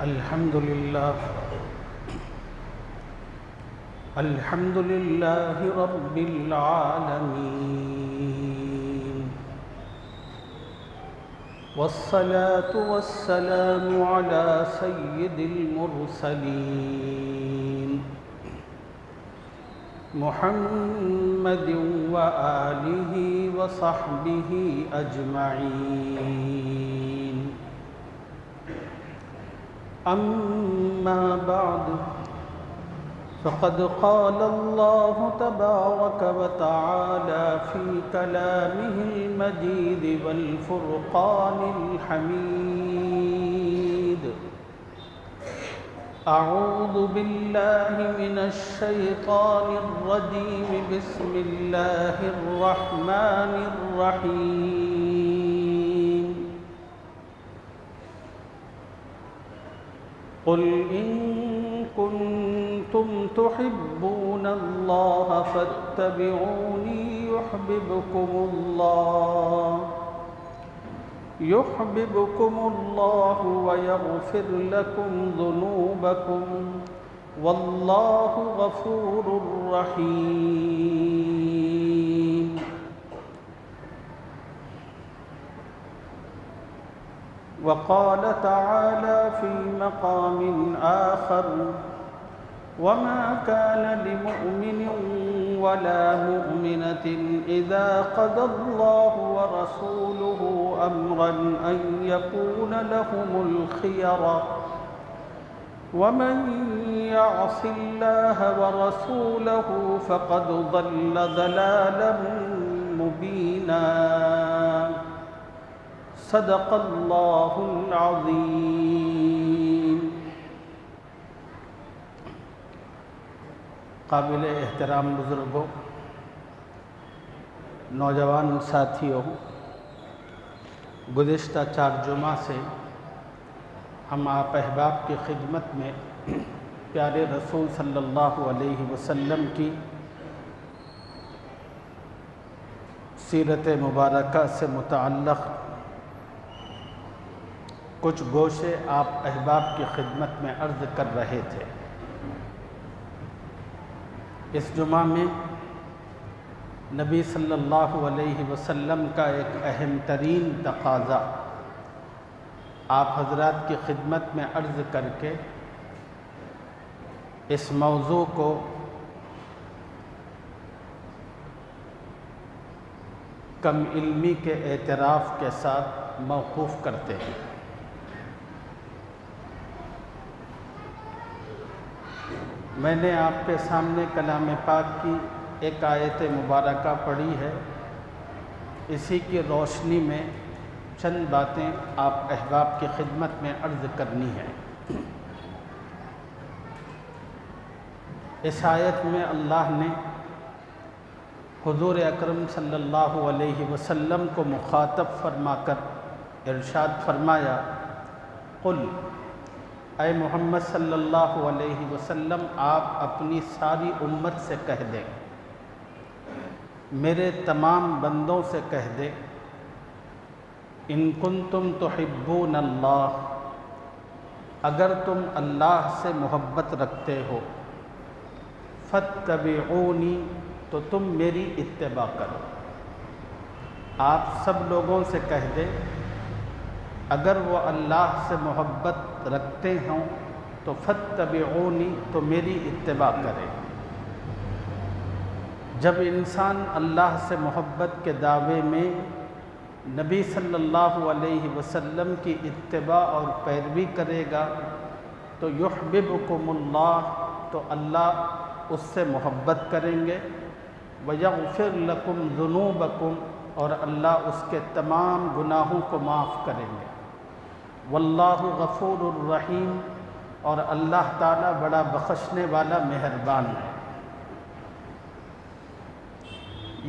الحمد لله رب العالمين، والصلاة والسلام على سيد المرسلين محمد وآله وصحبه أجمعين. أما بعد، فقد قال الله تبارك وتعالى في كلامه المجيد والفرقان الحميد: أعوذ بالله من الشيطان الرجيم، بسم الله الرحمن الرحيم. قل إن كنتم تحبون الله فاتبعوني يحببكم الله ويغفر لكم ذنوبكم، والله غفور رحيم. وقال تعالى في مقام آخر: وما كان لمؤمن ولا مؤمنة إذا قضى الله ورسوله أمرا أن يكون لهم الخيرة، ومن يعص الله ورسوله فقد ضل ضلالا مبينا. صدق اللہ العظیم. قابل احترام بزرگوں، نوجوان ساتھیوں، گزشتہ 4 جمعہ سے ہم آپ احباب کی خدمت میں پیارے رسول صلی اللہ علیہ وسلم کی سیرت مبارکہ سے متعلق کچھ گوشے آپ احباب کی خدمت میں عرض کر رہے تھے. اس جمعہ میں نبی صلی اللہ علیہ وسلم کا ایک اہم ترین تقاضا آپ حضرات کی خدمت میں عرض کر کے اس موضوع کو کم علمی کے اعتراف کے ساتھ موقوف کرتے ہیں. میں نے آپ کے سامنے کلام پاک کی ایک آیت مبارکہ پڑھی ہے. اسی کی روشنی میں چند باتیں آپ احباب کی خدمت میں عرض کرنی ہے. اس آیت میں اللہ نے حضور اکرم صلی اللہ علیہ وسلم کو مخاطب فرما کر ارشاد فرمایا: قل، اے محمد صلی اللہ علیہ وسلم آپ اپنی ساری امت سے کہہ دیں، میرے تمام بندوں سے کہہ دیں، ان کنتم تحبون اللہ، اگر تم اللہ سے محبت رکھتے ہو، فاتبعونی، تو تم میری اتباع کرو. آپ سب لوگوں سے کہہ دیں اگر وہ اللہ سے محبت رکھتے ہوں تو فاتبعونی، تو میری اتباع کریں. جب انسان اللہ سے محبت کے دعوے میں نبی صلی اللہ علیہ وسلم کی اتباع اور پیروی کرے گا تو یحببکم اللہ، تو اللہ اس سے محبت کریں گے. ویغفر لکم ذنوبکم، اور اللہ اس کے تمام گناہوں کو معاف کریں گے. واللہ غفور الرحیم، اور اللہ تعالیٰ بڑا بخشنے والا مہربان ہے.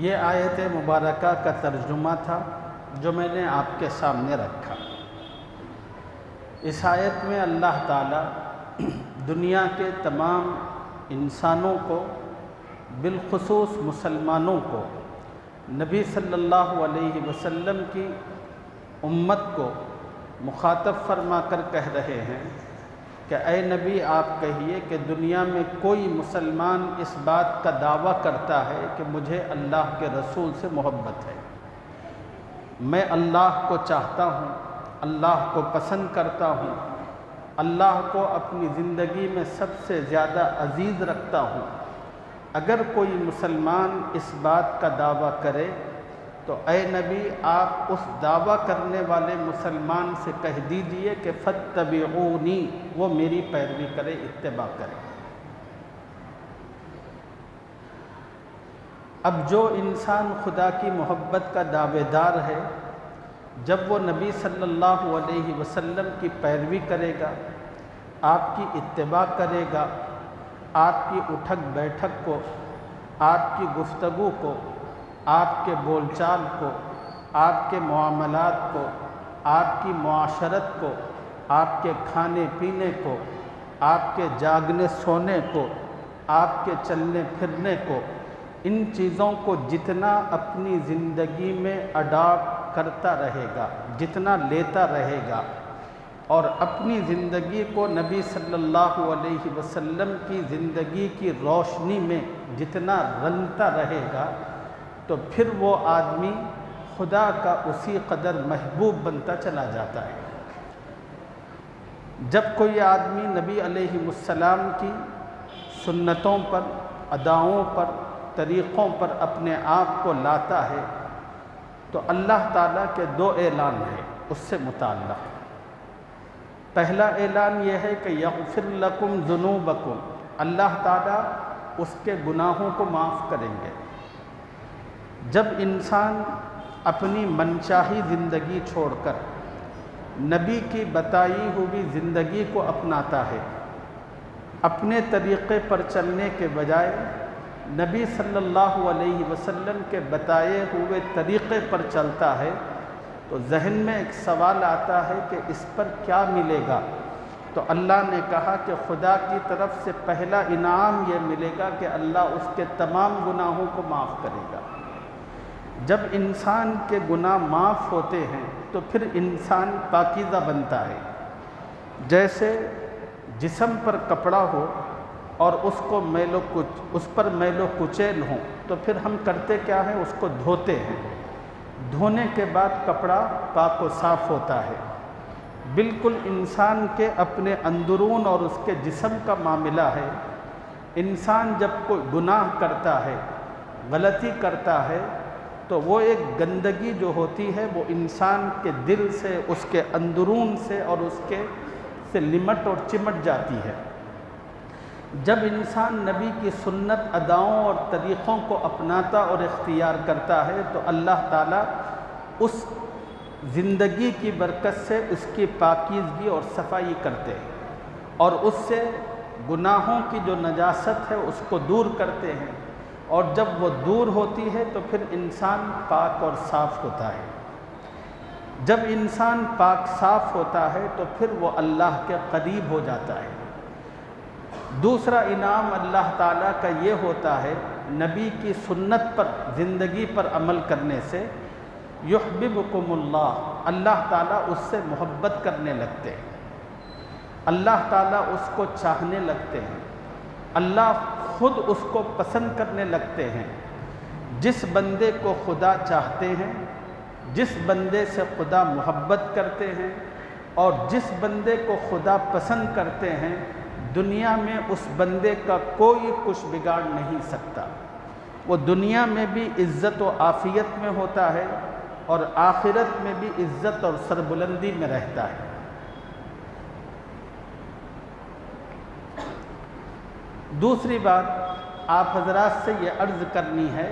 یہ آیت مبارکہ کا ترجمہ تھا جو میں نے آپ کے سامنے رکھا. اس آیت میں اللہ تعالیٰ دنیا کے تمام انسانوں کو، بالخصوص مسلمانوں کو، نبی صلی اللہ علیہ وسلم کی امت کو مخاطب فرما کر کہہ رہے ہیں کہ اے نبی آپ کہیے کہ دنیا میں کوئی مسلمان اس بات کا دعویٰ کرتا ہے کہ مجھے اللہ کے رسول سے محبت ہے، میں اللہ کو چاہتا ہوں، اللہ کو پسند کرتا ہوں، اللہ کو اپنی زندگی میں سب سے زیادہ عزیز رکھتا ہوں، اگر کوئی مسلمان اس بات کا دعویٰ کرے تو اے نبی آپ اس دعویٰ کرنے والے مسلمان سے کہہ دیجئے کہ فاتبعونی، وہ میری پیروی کرے، اتباع کرے۔ اب جو انسان خدا کی محبت کا دعوے دار ہے، جب وہ نبی صلی اللہ علیہ وسلم کی پیروی کرے گا، آپ کی اتباع کرے گا، آپ کی اٹھک بیٹھک کو، آپ کی گفتگو کو، آپ کے بول چال کو، آپ کے معاملات کو، آپ کی معاشرت کو، آپ کے کھانے پینے کو، آپ کے جاگنے سونے کو، آپ کے چلنے پھرنے کو، ان چیزوں کو جتنا اپنی زندگی میں اڈاپٹ کرتا رہے گا، جتنا لیتا رہے گا اور اپنی زندگی کو نبی صلی اللہ علیہ وسلم کی زندگی کی روشنی میں جتنا رنگتا رہے گا، تو پھر وہ آدمی خدا کا اسی قدر محبوب بنتا چلا جاتا ہے۔ جب کوئی آدمی نبی علیہ السلام کی سنتوں پر، اداؤں پر، طریقوں پر اپنے آپ کو لاتا ہے تو اللہ تعالیٰ کے دو اعلان ہیں اس سے متعلق۔ پہلا اعلان یہ ہے کہ یغفر لکم ذنوبکم، اللہ تعالیٰ اس کے گناہوں کو معاف کریں گے۔ جب انسان اپنی منچاہی زندگی چھوڑ کر نبی کی بتائی ہوئی زندگی کو اپناتا ہے، اپنے طریقے پر چلنے کے بجائے نبی صلی اللہ علیہ وسلم کے بتائے ہوئے طریقے پر چلتا ہے، تو ذہن میں ایک سوال آتا ہے کہ اس پر کیا ملے گا؟ تو اللہ نے کہا کہ خدا کی طرف سے پہلا انعام یہ ملے گا کہ اللہ اس کے تمام گناہوں کو معاف کرے گا۔ جب انسان کے گناہ معاف ہوتے ہیں تو پھر انسان پاکیزہ بنتا ہے۔ جیسے جسم پر کپڑا ہو اور اس پر میل و کچیل ہوں تو پھر ہم کرتے کیا ہیں؟ اس کو دھوتے ہیں، دھونے کے بعد کپڑا پاک و صاف ہوتا ہے۔ بالکل انسان کے اپنے اندرون اور اس کے جسم کا معاملہ ہے۔ انسان جب کوئی گناہ کرتا ہے، غلطی کرتا ہے، تو وہ ایک گندگی جو ہوتی ہے وہ انسان کے دل سے، اس کے اندرون سے اور اس کے سے لمٹ اور چمٹ جاتی ہے۔ جب انسان نبی کی سنت، اداؤں اور طریقوں کو اپناتا اور اختیار کرتا ہے تو اللہ تعالیٰ اس زندگی کی برکت سے اس کی پاکیزگی اور صفائی کرتے ہیں اور اس سے گناہوں کی جو نجاست ہے اس کو دور کرتے ہیں، اور جب وہ دور ہوتی ہے تو پھر انسان پاک اور صاف ہوتا ہے۔ جب انسان پاک صاف ہوتا ہے تو پھر وہ اللہ کے قریب ہو جاتا ہے۔ دوسرا انعام اللہ تعالیٰ کا یہ ہوتا ہے نبی کی سنت پر، زندگی پر عمل کرنے سے، یحببکم اللہ، اللہ تعالیٰ اس سے محبت کرنے لگتے ہیں، اللہ تعالیٰ اس کو چاہنے لگتے ہیں، اللہ خود اس کو پسند کرنے لگتے ہیں۔ جس بندے کو خدا چاہتے ہیں، جس بندے سے خدا محبت کرتے ہیں اور جس بندے کو خدا پسند کرتے ہیں، دنیا میں اس بندے کا کوئی کچھ بگاڑ نہیں سکتا۔ وہ دنیا میں بھی عزت و عافیت میں ہوتا ہے اور آخرت میں بھی عزت اور سربلندی میں رہتا ہے۔ دوسری بات آپ حضرات سے یہ عرض کرنی ہے،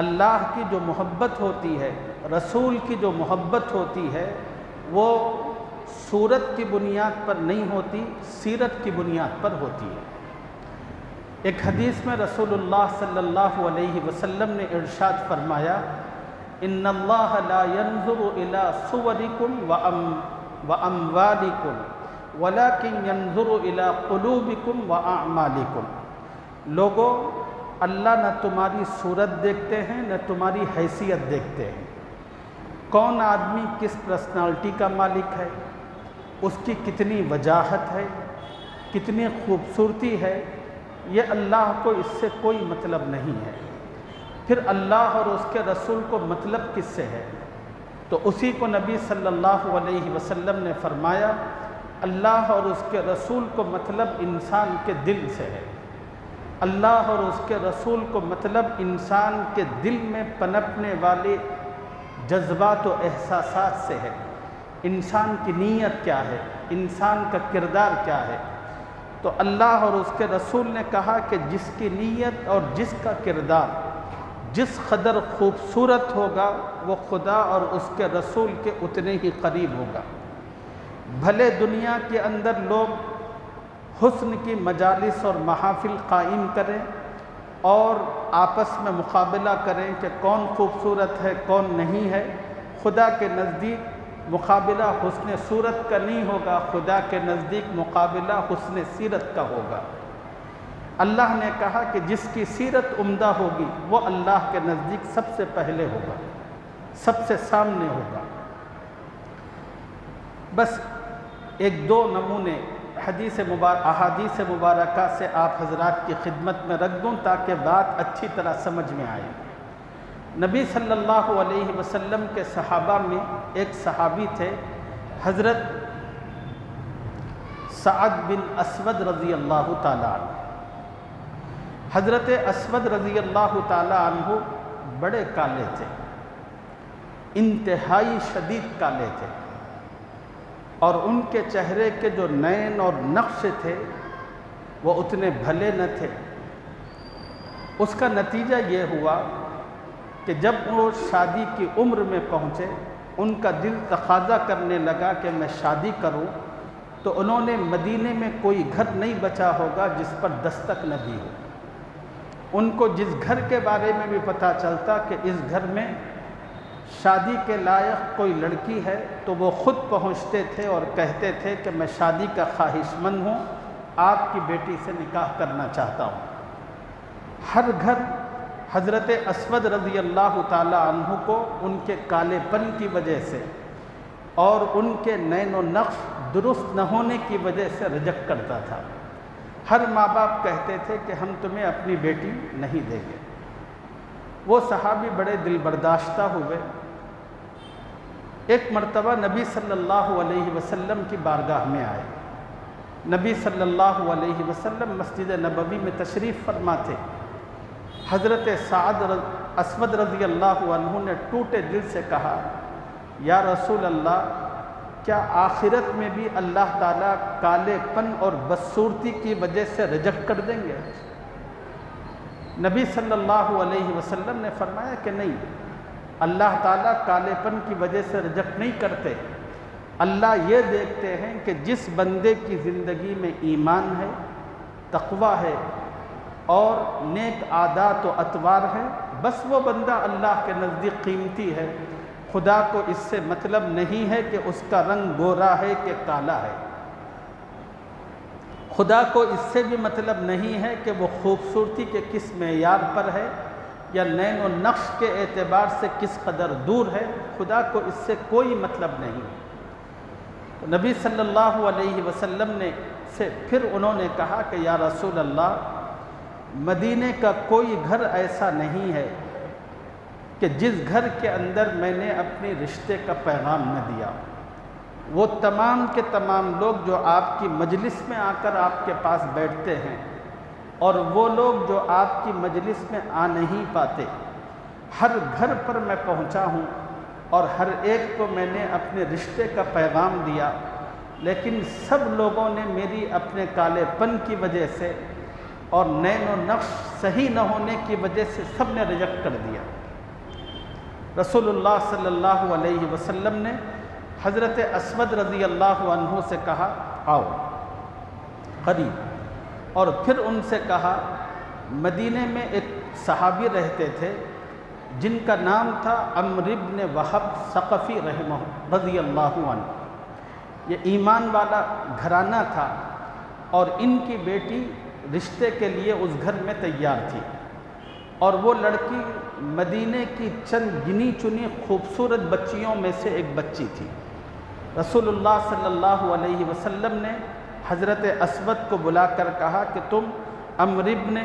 اللہ کی جو محبت ہوتی ہے، رسول کی جو محبت ہوتی ہے، وہ صورت کی بنیاد پر نہیں ہوتی، سیرت کی بنیاد پر ہوتی ہے۔ ایک حدیث میں رسول اللہ صلی اللہ علیہ وسلم نے ارشاد فرمایا، ان اللہ لا ينظر الى صورکم واموالکم ولیکن ينظر الى قلوبکم واعمالکم۔ لوگوں، اللہ نہ تمہاری صورت دیکھتے ہیں نہ تمہاری حیثیت دیکھتے ہیں، کون آدمی کس پرسنالٹی کا مالک ہے، اس کی کتنی وجاہت ہے، کتنی خوبصورتی ہے، یہ اللہ کو اس سے کوئی مطلب نہیں ہے۔ پھر اللہ اور اس کے رسول کو مطلب کس سے ہے؟ تو اسی کو نبی صلی اللہ علیہ وسلم نے فرمایا، اللہ اور اس کے رسول کو مطلب انسان کے دل سے ہے۔ اللہ اور اس کے رسول کو مطلب انسان کے دل میں پنپنے والے جذبات و احساسات سے ہے۔ انسان کی نیت کیا ہے، انسان کا کردار کیا ہے۔ تو اللہ اور اس کے رسول نے کہا کہ جس کی نیت اور جس کا کردار جس قدر خوبصورت ہوگا، وہ خدا اور اس کے رسول کے اتنے ہی قریب ہوگا۔ بھلے دنیا کے اندر لوگ حسن کی مجالس اور محافل قائم کریں اور آپس میں مقابلہ کریں کہ کون خوبصورت ہے کون نہیں ہے، خدا کے نزدیک مقابلہ حسن صورت کا نہیں ہوگا، خدا کے نزدیک مقابلہ حسن سیرت کا ہوگا۔ اللہ نے کہا کہ جس کی سیرت عمدہ ہوگی وہ اللہ کے نزدیک سب سے پہلے ہوگا، سب سے سامنے ہوگا۔ بس ایک دو نمونے احادیث مبارکہ سے آپ حضرات کی خدمت میں رکھ دوں تاکہ بات اچھی طرح سمجھ میں آئے۔ نبی صلی اللہ علیہ وسلم کے صحابہ میں ایک صحابی تھے، حضرت سعد بن اسود رضی اللہ تعالیٰ عنہ۔ حضرت اسود رضی اللہ تعالیٰ عنہ بڑے کالے تھے، انتہائی شدید کالے تھے، اور ان کے چہرے کے جو نین اور نقش تھے وہ اتنے بھلے نہ تھے۔ اس کا نتیجہ یہ ہوا کہ جب وہ شادی کی عمر میں پہنچے، ان کا دل تقاضا کرنے لگا کہ میں شادی کروں، تو انہوں نے مدینے میں کوئی گھر نہیں بچا ہوگا جس پر دستک نہ دی ہو۔ ان کو جس گھر کے بارے میں بھی پتہ چلتا کہ اس گھر میں شادی کے لائق کوئی لڑکی ہے تو وہ خود پہنچتے تھے اور کہتے تھے کہ میں شادی کا خواہش مند ہوں، آپ کی بیٹی سے نکاح کرنا چاہتا ہوں۔ ہر گھر حضرت اسود رضی اللہ تعالی عنہ کو ان کے کالے پن کی وجہ سے اور ان کے نین و نقش درست نہ ہونے کی وجہ سے ریجیکٹ کرتا تھا۔ ہر ماں باپ کہتے تھے کہ ہم تمہیں اپنی بیٹی نہیں دیں گے۔ وہ صحابی بڑے دل برداشتہ ہوئے۔ ایک مرتبہ نبی صلی اللہ علیہ وسلم کی بارگاہ میں آئے۔ نبی صلی اللہ علیہ وسلم مسجد نبوی میں تشریف فرما تھے۔ حضرت اسود رضی اللہ عنہ نے ٹوٹے دل سے کہا، یا رسول اللہ، کیا آخرت میں بھی اللہ تعالیٰ کالے پن اور بدصورتی کی وجہ سے ریجیکٹ کر دیں گے؟ نبی صلی اللہ علیہ وسلم نے فرمایا کہ نہیں، اللہ تعالیٰ کالے پن کی وجہ سے ریجیکٹ نہیں کرتے۔ اللہ یہ دیکھتے ہیں کہ جس بندے کی زندگی میں ایمان ہے، تقوی ہے اور نیک عادات و اطوار ہے، بس وہ بندہ اللہ کے نزدیک قیمتی ہے۔ خدا کو اس سے مطلب نہیں ہے کہ اس کا رنگ گورا ہے کہ کالا ہے۔ خدا کو اس سے بھی مطلب نہیں ہے کہ وہ خوبصورتی کے کس معیار پر ہے یا نین و نقش کے اعتبار سے کس قدر دور ہے۔ خدا کو اس سے کوئی مطلب نہیں۔ نبی صلی اللہ علیہ وسلم سے پھر انہوں نے کہا کہ یا رسول اللہ، مدینے کا کوئی گھر ایسا نہیں ہے کہ جس گھر کے اندر میں نے اپنے رشتے کا پیغام نہ دیا۔ وہ تمام کے تمام لوگ جو آپ کی مجلس میں آ کر آپ کے پاس بیٹھتے ہیں اور وہ لوگ جو آپ کی مجلس میں آ نہیں پاتے، ہر گھر پر میں پہنچا ہوں اور ہر ایک کو میں نے اپنے رشتے کا پیغام دیا، لیکن سب لوگوں نے میری اپنے کالے پن کی وجہ سے اور نین و نقش صحیح نہ ہونے کی وجہ سے سب نے ریجیکٹ کر دیا۔ رسول اللہ صلی اللہ علیہ وسلم نے حضرت اسود رضی اللہ عنہ سے کہا، آؤ قریب، اور پھر ان سے کہا، مدینے میں ایک صحابی رہتے تھے جن کا نام تھا عمرو بن وہب ثقفی رضی اللہ عنہ۔ یہ ایمان والا گھرانہ تھا اور ان کی بیٹی رشتے کے لیے اس گھر میں تیار تھی، اور وہ لڑکی مدینے کی چند گنی چنی خوبصورت بچیوں میں سے ایک بچی تھی۔ رسول اللہ صلی اللہ علیہ وسلم نے حضرت اسود کو بلا کر کہا کہ تم عمرو بن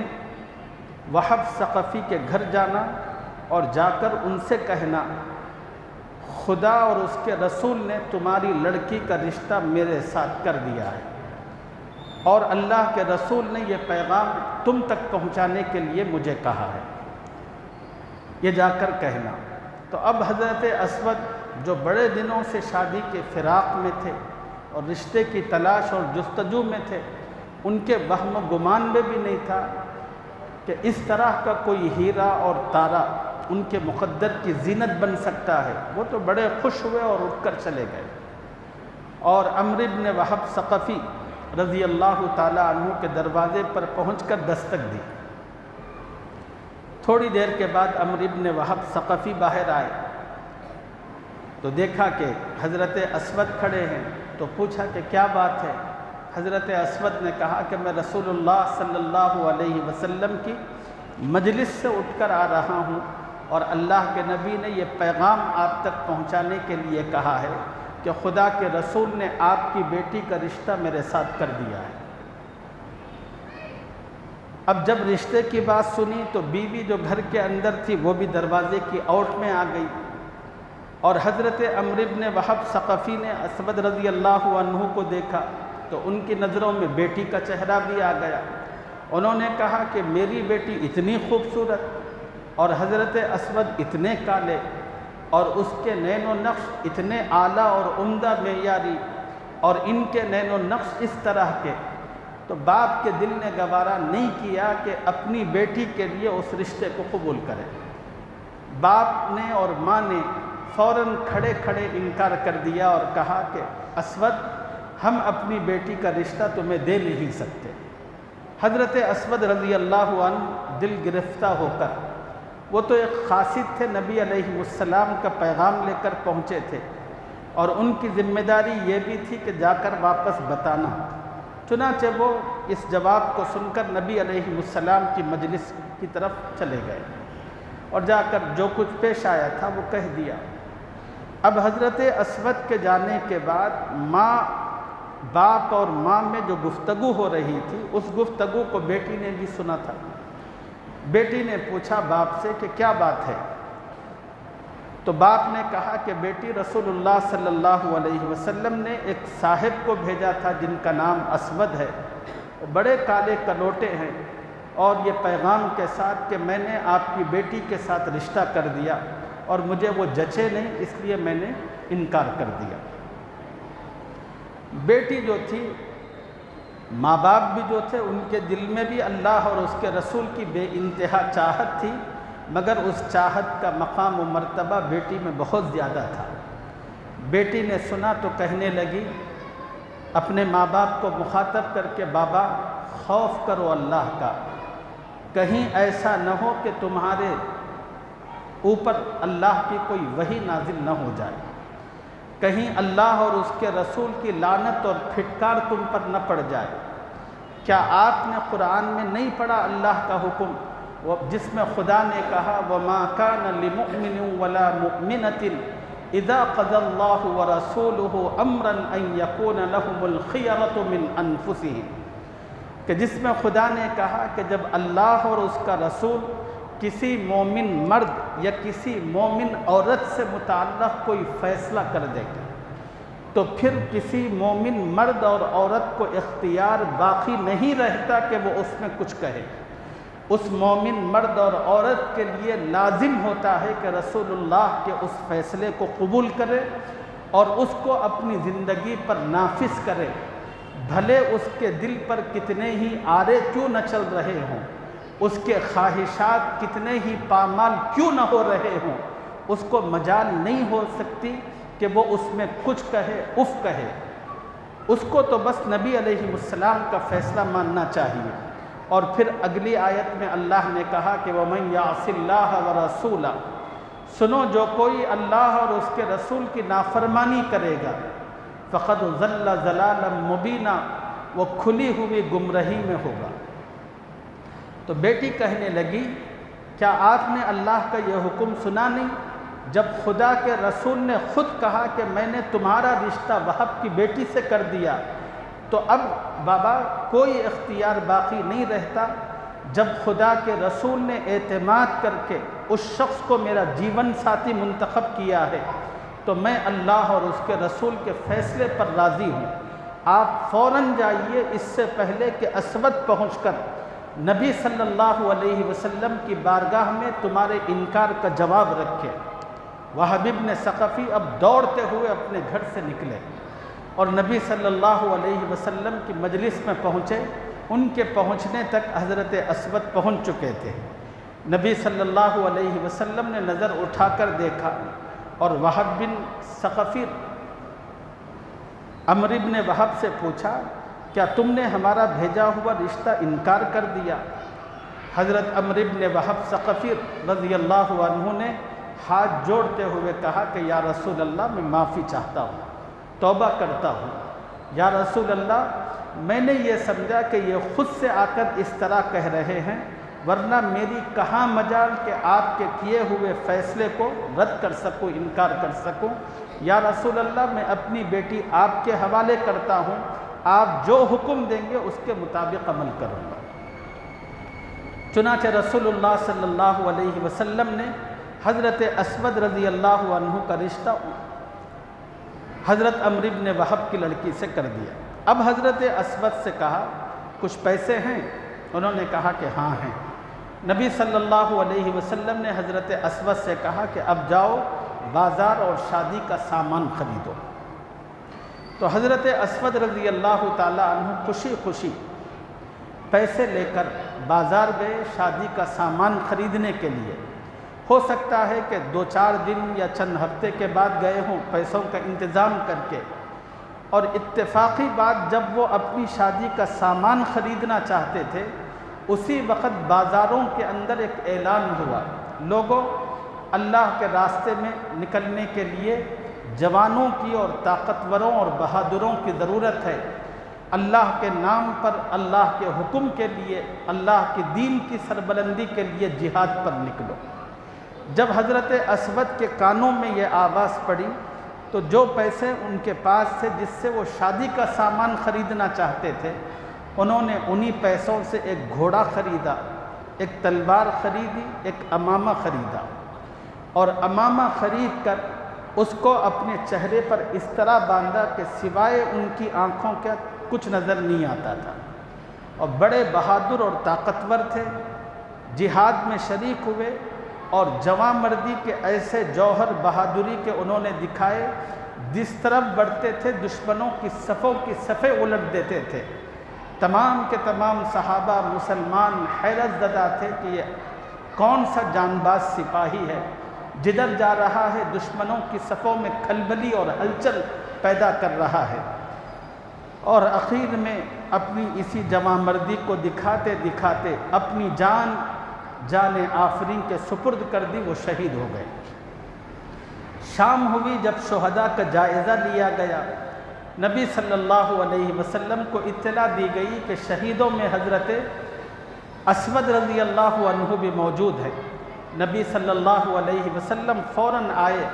وہب ثقفی کے گھر جانا اور جا کر ان سے کہنا خدا اور اس کے رسول نے تمہاری لڑکی کا رشتہ میرے ساتھ کر دیا ہے، اور اللہ کے رسول نے یہ پیغام تم تک پہنچانے کے لیے مجھے کہا ہے، یہ جا کر کہنا۔ تو اب حضرت اسود جو بڑے دنوں سے شادی کے فراق میں تھے اور رشتے کی تلاش اور جستجو میں تھے، ان کے وہم و گمان میں بھی نہیں تھا کہ اس طرح کا کوئی ہیرا اور تارا ان کے مقدر کی زینت بن سکتا ہے۔ وہ تو بڑے خوش ہوئے اور اٹھ کر چلے گئے، اور عمرو بن وہب ثقفی رضی اللہ تعالیٰ عنہ کے دروازے پر پہنچ کر دستک دی۔ تھوڑی دیر کے بعد عمرو بن وہب ثقفی باہر آئے تو دیکھا کہ حضرت اسود کھڑے ہیں، تو پوچھا کہ کیا بات ہے؟ حضرت اسود نے کہا کہ میں رسول اللہ صلی اللہ علیہ وسلم کی مجلس سے اٹھ کر آ رہا ہوں، اور اللہ کے نبی نے یہ پیغام آپ تک پہنچانے کے لیے کہا ہے کہ خدا کے رسول نے آپ کی بیٹی کا رشتہ میرے ساتھ کر دیا ہے۔ اب جب رشتے کی بات سنی تو بیوی جو گھر کے اندر تھی وہ بھی دروازے کی اوٹ میں آ گئی، اور حضرت عمرو بن وہب ثقفی نے اسود رضی اللہ عنہ کو دیکھا تو ان کی نظروں میں بیٹی کا چہرہ بھی آ گیا۔ انہوں نے کہا کہ میری بیٹی اتنی خوبصورت اور حضرت اسود اتنے کالے اور اس کے نین و نقش اتنے اعلیٰ اور عمدہ معیاری اور ان کے نین و نقش اس طرح کے، تو باپ کے دل نے گوارا نہیں کیا کہ اپنی بیٹی کے لیے اس رشتے کو قبول کرے۔ باپ نے اور ماں نے فوراً کھڑے کھڑے انکار کر دیا اور کہا کہ اسود ہم اپنی بیٹی کا رشتہ تمہیں دے نہیں سکتے۔ حضرت اسود رضی اللہ عنہ دل گرفتہ ہو کر، وہ تو ایک قاصد تھے، نبی علیہ السلام کا پیغام لے کر پہنچے تھے، اور ان کی ذمہ داری یہ بھی تھی کہ جا کر واپس بتانا۔ چنانچہ وہ اس جواب کو سن کر نبی علیہ السلام کی مجلس کی طرف چلے گئے اور جا کر جو کچھ پیش آیا تھا وہ کہہ دیا۔ اب حضرت اسود کے جانے کے بعد باپ اور ماں میں جو گفتگو ہو رہی تھی اس گفتگو کو بیٹی نے بھی سنا تھا۔ بیٹی نے پوچھا باپ سے کہ کیا بات ہے؟ تو باپ نے کہا کہ بیٹی رسول اللہ صلی اللہ علیہ وسلم نے ایک صاحب کو بھیجا تھا جن کا نام اسود ہے، بڑے کالے کلوٹے ہیں، اور یہ پیغام کے ساتھ کہ میں نے آپ کی بیٹی کے ساتھ رشتہ کر دیا اور مجھے وہ جچے نہیں، اس لیے میں نے انکار کر دیا۔ بیٹی جو تھی، ماں باپ بھی جو تھے، ان کے دل میں بھی اللہ اور اس کے رسول کی بے انتہا چاہت تھی، مگر اس چاہت کا مقام و مرتبہ بیٹی میں بہت زیادہ تھا۔ بیٹی نے سنا تو کہنے لگی، اپنے ماں باپ کو مخاطب کر کے، بابا خوف کرو اللہ کا، کہیں ایسا نہ ہو کہ تمہارے اوپر اللہ کی کوئی وحی نازل نہ ہو جائے، کہیں اللہ اور اس کے رسول کی لعنت اور پھٹکار تم پر نہ پڑ جائے۔ کیا آپ نے قرآن میں نہیں پڑھا اللہ کا حکم جس میں خدا نے کہا وَمَا كَانَ لِمُؤْمِنٍ وَلَا مُؤْمِنَةٍ إِذَا قَضَى اللَّهُ وَرَسُولُهُ أَمْرًا أَن يَكُونَ لَهُمُ الْخِيَرَةُ مِنْ أَنفُسِهِمْ، کہ جس میں خدا نے کہا کہ جب اللہ اور اس کا رسول کسی مومن مرد یا کسی مومن عورت سے متعلق کوئی فیصلہ کر دے گا تو پھر کسی مومن مرد اور عورت کو اختیار باقی نہیں رہتا کہ وہ اس میں کچھ کہے۔ اس مومن مرد اور عورت کے لیے لازم ہوتا ہے کہ رسول اللہ کے اس فیصلے کو قبول کرے اور اس کو اپنی زندگی پر نافذ کرے، بھلے اس کے دل پر کتنے ہی آرے کیوں نہ چل رہے ہوں، اس کے خواہشات کتنے ہی پامال کیوں نہ ہو رہے ہوں، اس کو مجال نہیں ہو سکتی کہ وہ اس میں کچھ کہے، اف کہے۔ اس کو تو بس نبی علیہ السلام کا فیصلہ ماننا چاہیے۔ اور پھر اگلی آیت میں اللہ نے کہا کہ وَمَن يَعْصِ اللَّهَ وَرَسُولَهُ، سنو جو کوئی اللہ اور اس کے رسول کی نافرمانی کرے گا فَقَدْ ضَلَّ ضَلَالًا مُبِينًا، وہ کھلی ہوئی گمراہی میں ہوگا۔ تو بیٹی کہنے لگی، کیا آپ نے اللہ کا یہ حکم سنا نہیں جب خدا کے رسول نے خود کہا کہ میں نے تمہارا رشتہ وہب کی بیٹی سے کر دیا، تو اب بابا کوئی اختیار باقی نہیں رہتا۔ جب خدا کے رسول نے اعتماد کر کے اس شخص کو میرا جیون ساتھی منتخب کیا ہے تو میں اللہ اور اس کے رسول کے فیصلے پر راضی ہوں۔ آپ فوراً جائیے اس سے پہلے کہ اسود پہنچ کر نبی صلی اللہ علیہ وسلم کی بارگاہ میں تمہارے انکار کا جواب رکھے۔ وہب بن ثقفی اب دوڑتے ہوئے اپنے گھر سے نکلے اور نبی صلی اللہ علیہ وسلم کی مجلس میں پہنچے۔ ان کے پہنچنے تک حضرت اسود پہنچ چکے تھے۔ نبی صلی اللہ علیہ وسلم نے نظر اٹھا کر دیکھا اور وہب بن ثقفی عمرو بن وہب سے پوچھا، کیا تم نے ہمارا بھیجا ہوا رشتہ انکار کر دیا؟ حضرت عمرو بن وہب ثقفی رضی اللہ عنہ نے ہاتھ جوڑتے ہوئے کہا کہ یا رسول اللہ میں معافی چاہتا ہوں، توبہ کرتا ہوں۔ یا رسول اللہ میں نے یہ سمجھا کہ یہ خود سے آ کر اس طرح کہہ رہے ہیں، ورنہ میری کہاں مجال کہ آپ کے کیے ہوئے فیصلے کو رد کر سکوں، انکار کر سکوں۔ یا رسول اللہ میں اپنی بیٹی آپ کے حوالے کرتا ہوں، آپ جو حکم دیں گے اس کے مطابق عمل کروں گا۔ چنانچہ رسول اللہ صلی اللہ علیہ وسلم نے حضرت اسود رضی اللہ عنہ کا رشتہ حضرت عمرو بن وہب کی لڑکی سے کر دیا۔ اب حضرت اسود سے کہا، کچھ پیسے ہیں؟ انہوں نے کہا کہ ہاں ہیں۔ نبی صلی اللہ علیہ وسلم نے حضرت اسود سے کہا کہ اب جاؤ بازار اور شادی کا سامان خریدو۔ تو حضرت اسود رضی اللہ تعالی عنہ خوشی خوشی پیسے لے کر بازار گئے شادی کا سامان خریدنے کے لیے۔ ہو سکتا ہے کہ 2-4 دن یا چند ہفتے کے بعد گئے ہوں پیسوں کا انتظام کر کے، اور اتفاقی بات جب وہ اپنی شادی کا سامان خریدنا چاہتے تھے اسی وقت بازاروں کے اندر ایک اعلان ہوا، لوگوں اللہ کے راستے میں نکلنے کے لیے جوانوں کی اور طاقتوروں اور بہادروں کی ضرورت ہے، اللہ کے نام پر اللہ کے حکم کے لیے اللہ کے دین کی سربلندی کے لیے جہاد پر نکلو۔ جب حضرت اسود کے کانوں میں یہ آواز پڑی تو جو پیسے ان کے پاس تھے جس سے وہ شادی کا سامان خریدنا چاہتے تھے، انہوں نے انہی پیسوں سے ایک گھوڑا خریدا، ایک تلوار خریدی، ایک امامہ خریدا، اور امامہ خرید کر اس کو اپنے چہرے پر اس طرح باندھا کہ سوائے ان کی آنکھوں کے کچھ نظر نہیں آتا تھا، اور بڑے بہادر اور طاقتور تھے، جہاد میں شریک ہوئے اور جوان مردی کے ایسے جوہر بہادری کے انہوں نے دکھائے، جس طرف بڑھتے تھے دشمنوں کی صفوں کی صفیں الٹ دیتے تھے۔ تمام کے تمام صحابہ مسلمان حیرت زدہ تھے کہ یہ کون سا جان باز سپاہی ہے، جدھر جا رہا ہے دشمنوں کی صفوں میں کھلبلی اور ہلچل پیدا کر رہا ہے، اور اخیر میں اپنی اسی جوان مردی کو دکھاتے دکھاتے اپنی جان آفرین کے سپرد کر دی، وہ شہید ہو گئے۔ شام ہوئی، جب شہداء کا جائزہ لیا گیا، نبی صلی اللہ علیہ وسلم کو اطلاع دی گئی کہ شہیدوں میں حضرت اسود رضی اللہ عنہ بھی موجود ہے۔ نبی صلی اللہ علیہ وسلم فوراً آئے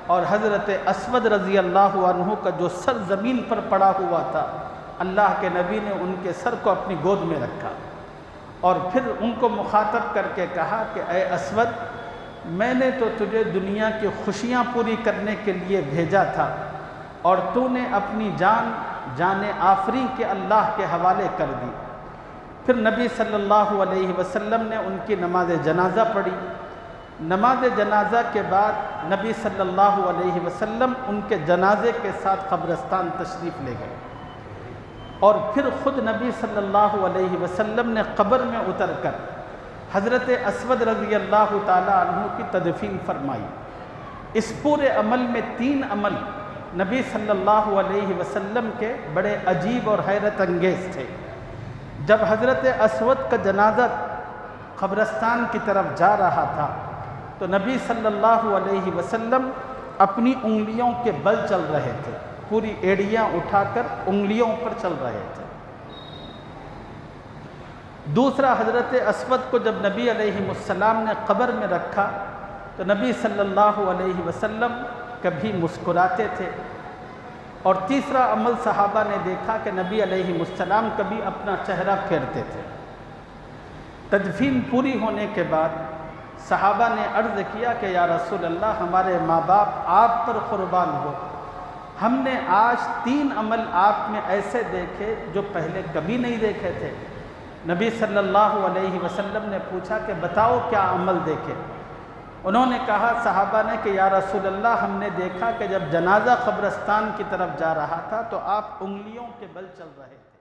اور حضرت اسود رضی اللہ عنہ کا جو سر زمین پر پڑا ہوا تھا، اللہ کے نبی نے ان کے سر کو اپنی گود میں رکھا اور پھر ان کو مخاطب کر کے کہا کہ اے اسود، میں نے تو تجھے دنیا کی خوشیاں پوری کرنے کے لیے بھیجا تھا اور تو نے اپنی جان آفرین کے اللہ کے حوالے کر دی۔ پھر نبی صلی اللہ علیہ وسلم نے ان کی نماز جنازہ پڑھی۔ نماز جنازہ کے بعد نبی صلی اللہ علیہ وسلم ان کے جنازے کے ساتھ قبرستان تشریف لے گئے، اور پھر خود نبی صلی اللہ علیہ وسلم نے قبر میں اتر کر حضرت اسود رضی اللہ تعالی عنہ کی تدفین فرمائی۔ اس پورے عمل میں 3 عمل نبی صلی اللہ علیہ وسلم کے بڑے عجیب اور حیرت انگیز تھے۔ جب حضرت اسود کا جنازہ قبرستان کی طرف جا رہا تھا تو نبی صلی اللہ علیہ وسلم اپنی انگلیوں کے بل چل رہے تھے، پوری ایڑیاں اٹھا کر انگلیوں پر چل رہے تھے۔ دوسرا، حضرت اسود کو جب نبی علیہ السلام نے قبر میں رکھا تو نبی صلی اللہ علیہ وسلم کبھی مسکراتے تھے، اور تیسرا عمل صحابہ نے دیکھا کہ نبی علیہ السلام کبھی اپنا چہرہ پھیرتے تھے۔ تدفین پوری ہونے کے بعد صحابہ نے عرض کیا کہ یا رسول اللہ، ہمارے ماں باپ آپ پر قربان ہو، ہم نے آج 3 عمل آپ میں ایسے دیکھے جو پہلے کبھی نہیں دیکھے تھے۔ نبی صلی اللہ علیہ وسلم نے پوچھا کہ بتاؤ کیا عمل دیکھے؟ انہوں نے کہا صحابہ نے کہ یا رسول اللہ، ہم نے دیکھا کہ جب جنازہ قبرستان کی طرف جا رہا تھا تو آپ انگلیوں کے بل چل رہے تھے۔